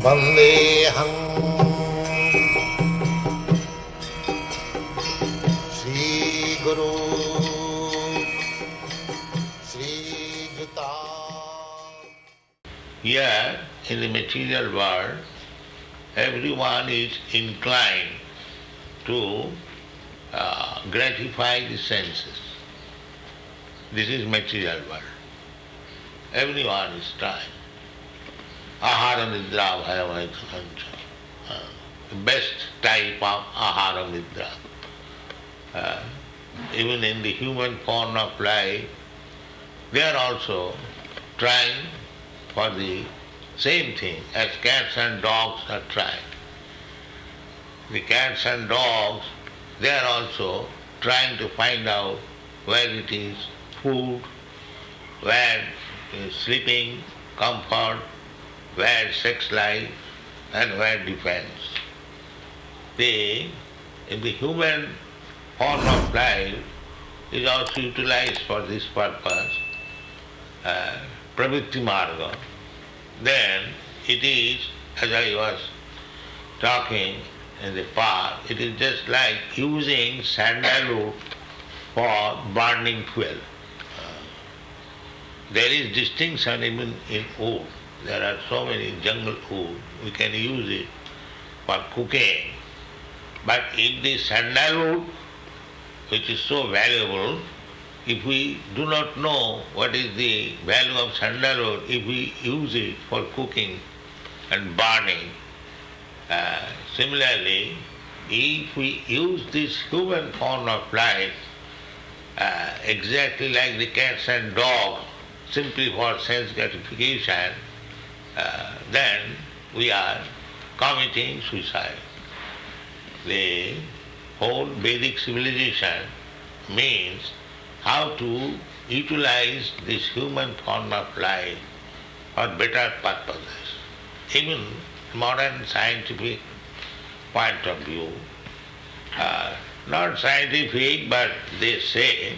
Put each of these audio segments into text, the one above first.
Vandeham Sri Guru Sri Juta. Here, in the material world, everyone is inclined to gratify the senses. This is material world. Everyone is trying. Ahara nidra bhayamaithancha. The best type of ahara nidra. Even in the human form of life, they are also trying for the same thing as cats and dogs are trying. The cats and dogs, they are also trying to find out where it is food, where is sleeping, comfort, where sex life, and where defense. In the human form of life is also utilized for this purpose, pravritti marga. Then it is, as I was talking in the past, it is just like using sandalwood for burning fuel. There is distinction even in wood. There are so many jungle wood, we can use it for cooking. But if the sandalwood, which is so valuable, if we do not know what is the value of sandalwood, if we use it for cooking and burning, similarly, if we use this human form of life exactly like the cats and dogs, simply for sense gratification, then we are committing suicide. The whole Vedic civilization means how to utilize this human form of life for better purposes. Even modern scientific point of view, not scientific, but they say,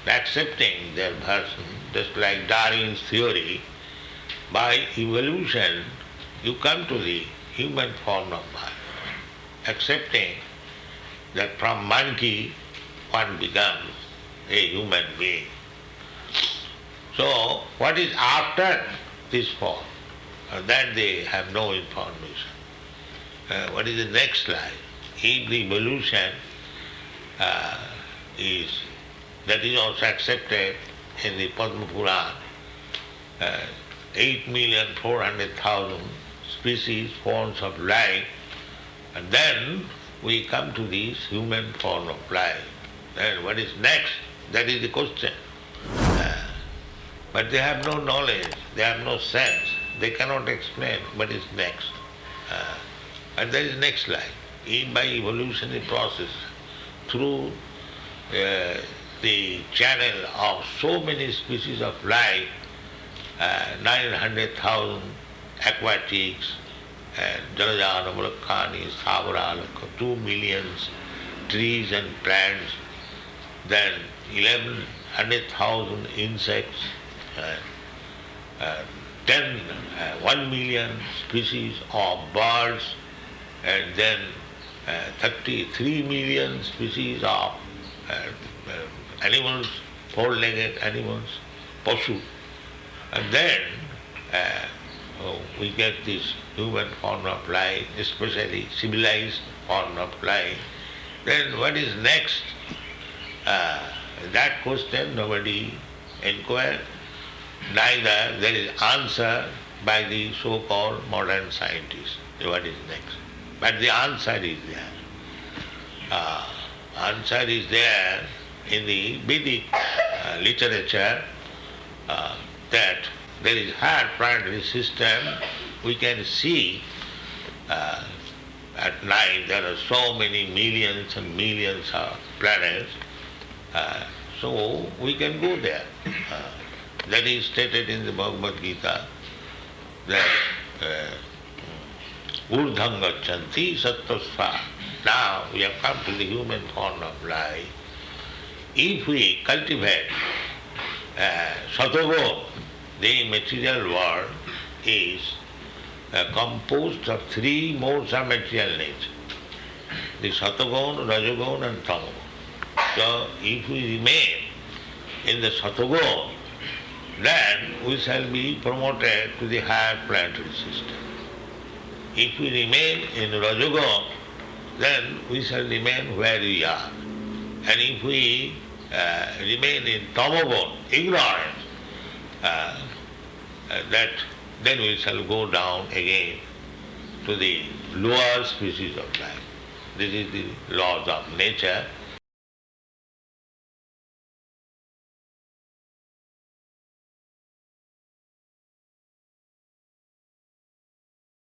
accepting their version, just like Darwin's theory, by evolution you come to the human form of life, accepting that from monkey one becomes a human being. So what is after this form? That they have no information. What is the next life? If the evolution that is also accepted in the Padma Purana, 8,400,000 species, forms of life, and then we come to this human form of life. Then what is next? That is the question. But they have no knowledge, they have no sense, they cannot explain what is next. And there is next life. By evolutionary process, through the channel of so many species of life, 900,000 aquatics, Jalajana, Mulakkani, Savara, 2 million trees and plants, then 1,100,000 insects, 1 million species of birds, and then 33 million species of animals, four-legged animals, pashu. And then we get this human form of life, especially civilized form of life. Then what is next? That question nobody inquired, neither there is answer by the so-called modern scientists. What is next? But the answer is there. Answer is there in the Vedic literature that there is higher planetary system. We can see at night there are so many millions and millions of planets. So we can go there. That is stated in the Bhagavad Gita that urdham gacchanti sattvasva. Now we have come to the human form of life. If we cultivate satogun, the material world is composed of three modes of material nature, the Satoguna, Rajoguna and Tamoguna. So if we remain in the Satoguna, then we shall be promoted to the higher planetary system. If we remain in Rajoguna, then we shall remain where we are. And if we remain in Tamoguna, ignorance, then we shall go down again to the lower species of life. This is the laws of nature.